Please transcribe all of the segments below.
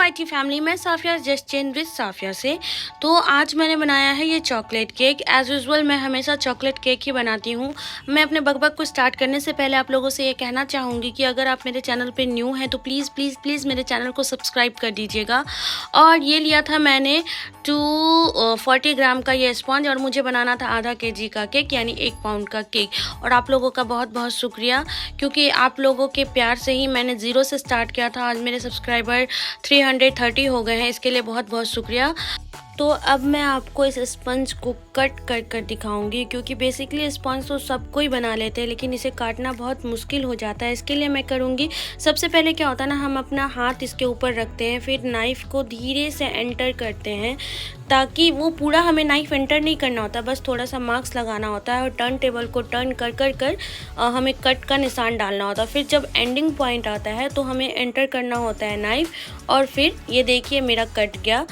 IT family में Safia just chain with Safia से। तो आज मैंने बनाया है ये चॉकलेट केक। एज़ यूजुअल मैं हमेशा चॉकलेट केक ही बनाती हूँ। मैं अपने बकबक को स्टार्ट करने से पहले आप लोगों से ये कहना चाहूँगी कि अगर आप मेरे चैनल पे न्यू हैं तो प्लीज़ प्लीज़ प्लीज़ मेरे चैनल को सब्सक्राइब कर दीजिएगा। और ये लिया था मैंने 240 ग्राम का ये स्पॉन्ज और मुझे बनाना था आधा केजी का केक यानी 1 पाउंड का केक। और आप लोगों का बहुत बहुत शुक्रिया, क्योंकि आप लोगों के प्यार से ही मैंने ज़ीरो से स्टार्ट किया था। आज मेरे सब्सक्राइबर 330 हो गए हैं, इसके लिए बहुत बहुत शुक्रिया। तो अब मैं आपको इस स्पंज को कट कर दिखाऊंगी, क्योंकि बेसिकली स्पंज तो सब कोई बना लेते हैं लेकिन इसे काटना बहुत मुश्किल हो जाता है। इसके लिए मैं करूंगी, सबसे पहले क्या होता है ना, हम अपना हाथ इसके ऊपर रखते हैं, फिर नाइफ़ को धीरे से एंटर करते हैं, ताकि वो पूरा हमें नाइफ़ एंटर नहीं करना होता, बस थोड़ा सा मार्क्स लगाना होता है और टर्न टेबल को टर्न कर हमें कट का निशान डालना होता है। फिर जब एंडिंग पॉइंट आता है तो हमें एंटर करना होता है नाइफ़, और फिर ये देखिए मेरा कट गया।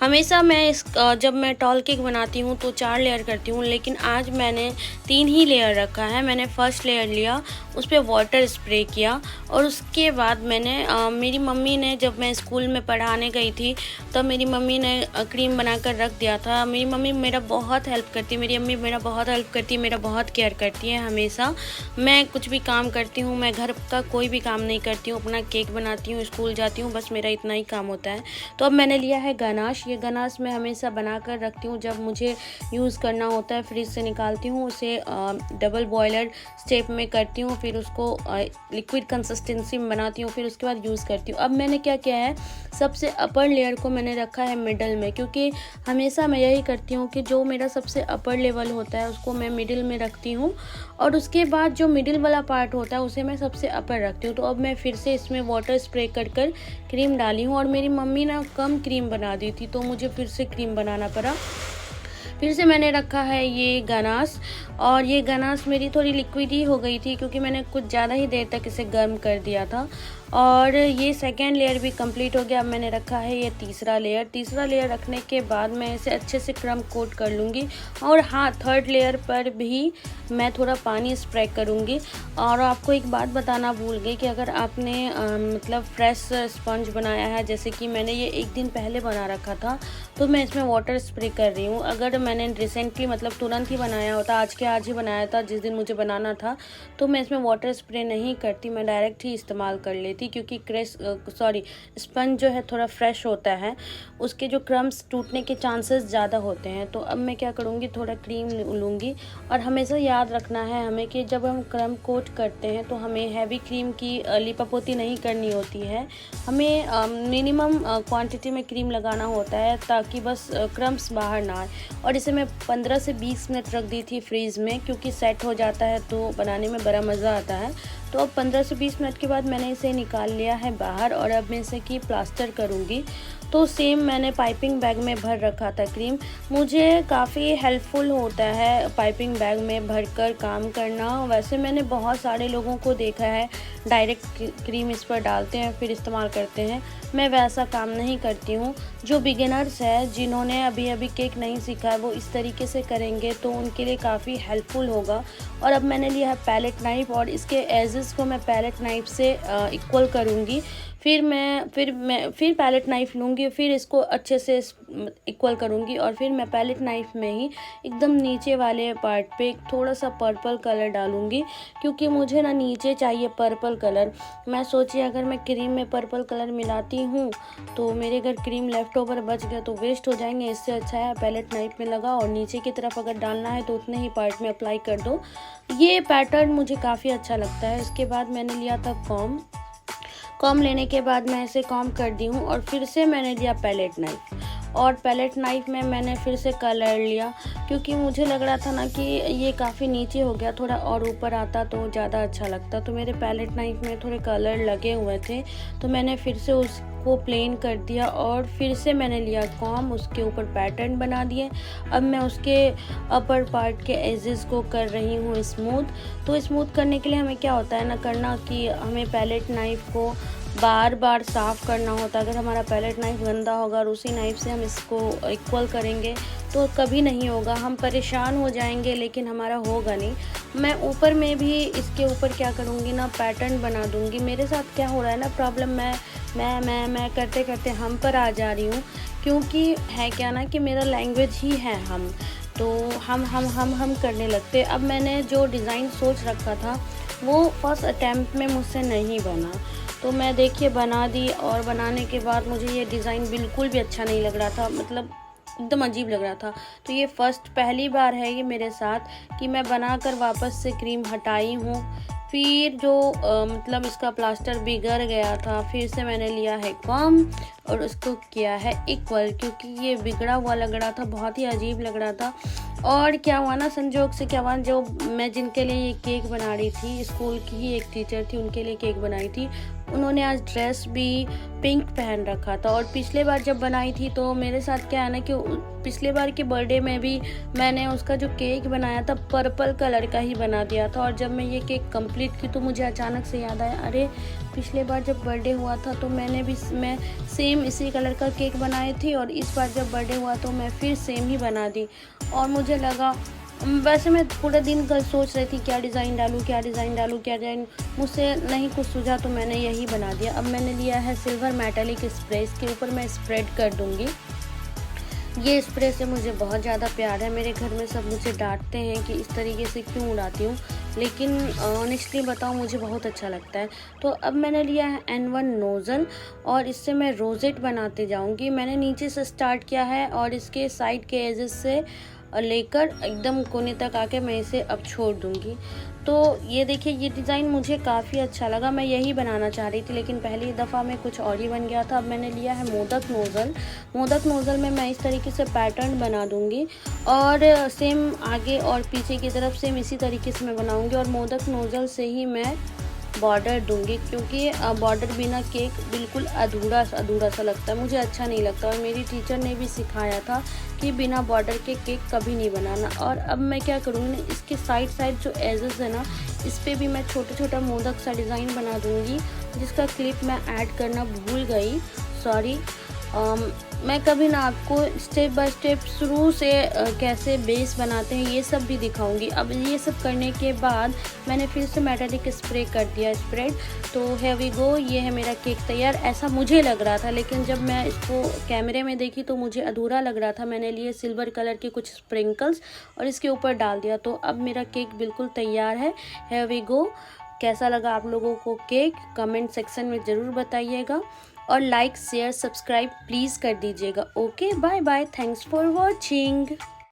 हमेशा मैं जब मैं टॉल केक बनाती हूँ तो 4 लेयर करती हूँ, लेकिन आज मैंने 3 ही लेयर रखा है। मैंने फर्स्ट लेयर लिया, उस पर वाटर स्प्रे किया और उसके बाद मैंने मेरी मम्मी ने, जब मैं स्कूल में पढ़ाने गई थी तब मेरी मम्मी ने क्रीम बनाकर रख दिया था। मेरी मम्मी मेरा बहुत हेल्प करती है, मेरी अम्मी मेरा बहुत हेल्प करती है, मेरा बहुत केयर करती है हमेशा। मैं कुछ भी काम करती हूँ, मैं घर का कोई भी काम नहीं करती हूँ, अपना केक बनाती हूँ, स्कूल जाती हूँ, बस मेरा इतना ही काम होता है। तो अब मैंने लिया है गनाश। ये गनाश मैं हमेशा बना कर रखती हूँ, जब मुझे यूज़ करना होता है फ्रिज से निकालती हूँ, उसे डबल बॉयलर स्टेप में करती हूँ, फिर उसको लिक्विड कंसिस्टेंसी में बनाती हूँ, फिर उसके बाद यूज़ करती हूँ। अब मैंने क्या किया है, सबसे अपर लेयर को मैंने रखा है मिडल में, क्योंकि हमेशा मैं यही करती हूँ कि जो मेरा सबसे अपर लेवल होता है उसको मैं मिडिल में रखती हूँ और उसके बाद जो मिडिल वाला पार्ट होता है उसे मैं सबसे अपर रखती हूँ। तो अब मैं फिर से इसमें वाटर स्प्रे कर क्रीम डाली हूँ, और मेरी मम्मी ना कम क्रीम बना दी थी तो मुझे फिर से क्रीम बनाना पड़ा। फिर से मैंने रखा है ये गनाश, और ये गनाश मेरी थोड़ी लिक्विड ही हो गई थी क्योंकि मैंने कुछ ज़्यादा ही देर तक इसे गर्म कर दिया था। और ये सेकेंड लेयर भी कंप्लीट हो गया। अब मैंने रखा है ये तीसरा लेयर रखने के बाद मैं इसे अच्छे से क्रम कोट कर लूँगी। और हाँ, थर्ड लेयर पर भी मैं थोड़ा पानी स्प्रे करूँगी। और आपको एक बात बताना भूल गई कि अगर आपने मतलब फ्रेश स्पंज बनाया है, जैसे कि मैंने ये एक दिन पहले बना रखा था, तो मैं इसमें वाटर स्प्रे कर रही हूँ। अगर मैंने रिसेंटली मतलब तुरंत ही बनाया होता, आज ही बनाया था जिस दिन मुझे बनाना था, तो मैं इसमें वाटर स्प्रे नहीं करती, मैं डायरेक्ट ही इस्तेमाल कर लेती, क्योंकि स्पंज जो है थोड़ा फ्रेश होता है, उसके जो क्रम्स टूटने के चांसेस ज़्यादा होते हैं। तो अब मैं क्या करूँगी, थोड़ा क्रीम लूँगी। और हमेशा याद रखना है हमें कि जब हम क्रम कोट करते हैं तो हमें हैवी क्रीम की लिपापोती नहीं करनी होती है, हमें मिनिमम क्वांटिटी में क्रीम लगाना होता है, ताकि बस क्रम्स बाहर ना आए। और इसे मैं 15 से 20 मिनट रख दी थी फ्रीज़ में, क्योंकि सेट हो जाता है तो बनाने में बड़ा मज़ा आता है। तो अब 15 से 20 मिनट के बाद मैंने इसे निकाल लिया है बाहर, और अब मैं इसे की प्लास्टर करूँगी। तो सेम मैंने पाइपिंग बैग में भर रखा था क्रीम। मुझे काफ़ी हेल्पफुल होता है पाइपिंग बैग में भरकर काम करना। वैसे मैंने बहुत सारे लोगों को देखा है डायरेक्ट क्रीम इस पर डालते हैं फिर इस्तेमाल करते हैं, मैं वैसा काम नहीं करती हूँ। जो बिगिनर्स है, जिन्होंने अभी केक नहीं सीखा है, वो इस तरीके से करेंगे तो उनके लिए काफ़ी हेल्पफुल होगा। और अब मैंने लिया है पैलेट नाइफ, और इसके एजेस को मैं पैलेट नाइफ से इक्वल करूँगी। फिर पैलेट नाइफ़ लूँगी, फिर इसको अच्छे से इक्वल करूँगी, और फिर मैं पैलेट नाइफ़ में ही एकदम नीचे वाले पार्ट पे थोड़ा सा पर्पल कलर डालूँगी, क्योंकि मुझे ना नीचे चाहिए पर्पल कलर। मैं सोची अगर मैं क्रीम में पर्पल कलर मिलाती हूँ तो मेरे अगर क्रीम लेफ़्ट ओवर बच गया तो वेस्ट हो जाएंगे, इससे अच्छा है पैलेट नाइफ़ में लगाओ और नीचे की तरफ अगर डालना है तो उतने ही पार्ट में अप्लाई कर दो। ये पैटर्न मुझे काफ़ी अच्छा लगता है। इसके बाद मैंने लिया था कॉम लेने के बाद मैं इसे कॉम कर दी हूँ, और फिर से मैंने लिया पैलेट नाइफ़, और पैलेट नाइफ़ में मैंने फिर से कलर लिया, क्योंकि मुझे लग रहा था ना कि ये काफ़ी नीचे हो गया, थोड़ा और ऊपर आता तो ज़्यादा अच्छा लगता। तो मेरे पैलेट नाइफ़ में थोड़े कलर लगे हुए थे, तो मैंने फिर से उसको प्लेन कर दिया, और फिर से मैंने लिया कॉम, उसके ऊपर पैटर्न बना दिए। अब मैं उसके अपर पार्ट के एजेस को कर रही हूँ स्मूथ। तो स्मूथ करने के लिए हमें क्या होता है ना करना, कि हमें पैलेट नाइफ़ को बार बार साफ़ करना होता है। अगर हमारा पैलेट नाइफ़ गंदा होगा और उसी नाइफ़ से हम इसको इक्वल करेंगे तो कभी नहीं होगा, हम परेशान हो जाएंगे लेकिन हमारा होगा नहीं। मैं ऊपर में भी इसके ऊपर क्या करूँगी ना, पैटर्न बना दूँगी। मेरे साथ क्या हो रहा है ना प्रॉब्लम, मैं करते करते हम पर आ जा रही हूँ, क्योंकि है क्या ना कि मेरा लैंग्वेज ही है हम, तो हम करने लगते। अब मैंने जो डिज़ाइन सोच रखा था वो फर्स्ट अटैम्प्ट में मुझसे नहीं बना, तो मैं देखिए बना दी, और बनाने के बाद मुझे ये डिज़ाइन बिल्कुल भी अच्छा नहीं लग रहा था, मतलब एकदम अजीब लग रहा था। तो ये पहली बार है ये मेरे साथ कि मैं बनाकर वापस से क्रीम हटाई हूँ। फिर जो मतलब इसका प्लास्टर बिगड़ गया था, फिर से मैंने लिया है कम और उसको किया है इक्वल, क्योंकि ये बिगड़ा हुआ लग रहा था, बहुत ही अजीब लग रहा था। और क्या हुआ ना, संजोग से क्या हुआ, जो मैं जिनके लिए ये केक बना रही थी, स्कूल की ही एक टीचर थी, उनके लिए केक बनाई थी, उन्होंने आज ड्रेस भी पिंक पहन रखा था। और पिछले बार जब बनाई थी तो मेरे साथ क्या है ना कि पिछले बार के बर्थडे में भी मैंने उसका जो केक बनाया था पर्पल कलर का ही बना दिया था, और जब मैं ये केक कंप्लीट की तो मुझे अचानक से याद आया, अरे पिछले बार जब बर्थडे हुआ था तो मैं सेम इसी कलर का केक बनाई थी, और इस बार जब बर्थडे हुआ तो मैं फिर सेम ही बना दी। और मुझे लगा, वैसे मैं पूरे दिन कल सोच रही थी क्या डिज़ाइन डालूँ, मुझसे नहीं कुछ सूझा तो मैंने यही बना दिया। अब मैंने लिया है सिल्वर मेटालिक स्प्रे, इसके ऊपर मैं स्प्रेड कर दूँगी। ये स्प्रे से मुझे बहुत ज़्यादा प्यार है। मेरे घर में सब मुझे डांटते हैं कि इस तरीके से क्यों उड़ाती हूँ, लेकिन ऑनेस्टली बताऊँ मुझे बहुत अच्छा लगता है। तो अब मैंने लिया है N1 नोज़ल, और इससे मैं रोज़ेट बनाते जाऊँगी। मैंने नीचे से स्टार्ट किया है और इसके साइड के एजेस से लेकर एकदम कोने तक आके मैं इसे अब छोड़ दूँगी। तो ये देखिए, ये डिज़ाइन मुझे काफ़ी अच्छा लगा, मैं यही बनाना चाह रही थी, लेकिन पहली दफ़ा में कुछ और ही बन गया था। अब मैंने लिया है मोदक नोज़ल में मैं इस तरीके से पैटर्न बना दूँगी, और सेम आगे और पीछे की तरफ सेम इसी तरीके से मैं बनाऊँगी, और मोदक नोज़ल से ही मैं बॉर्डर दूँगी, क्योंकि बॉर्डर बिना केक बिल्कुल अधूरा सा लगता है, मुझे अच्छा नहीं लगता। और मेरी टीचर ने भी सिखाया था कि बिना बॉर्डर के केक कभी नहीं बनाना। और अब मैं क्या करूँगी ना, इसके साइड जो एजेस है ना, इस पे भी मैं छोटा मोदक सा डिज़ाइन बना दूँगी, जिसका क्लिप मैं ऐड करना भूल गई, सॉरी। मैं कभी ना आपको स्टेप बाय स्टेप शुरू से कैसे बेस बनाते हैं ये सब भी दिखाऊंगी। अब ये सब करने के बाद मैंने फिर से मेटालिक स्प्रे कर दिया स्प्रेड। तो हियर वी गो, ये है मेरा केक तैयार। ऐसा मुझे लग रहा था, लेकिन जब मैं इसको कैमरे में देखी तो मुझे अधूरा लग रहा था। मैंने लिए सिल्वर कलर के कुछ स्प्रिंकल्स और इसके ऊपर डाल दिया, तो अब मेरा केक बिल्कुल तैयार है। Here we go. कैसा लगा आप लोगों को केक, कमेंट सेक्शन में ज़रूर बताइएगा, और लाइक शेयर सब्सक्राइब प्लीज़ कर दीजिएगा। Okay, bye bye, thanks for watching.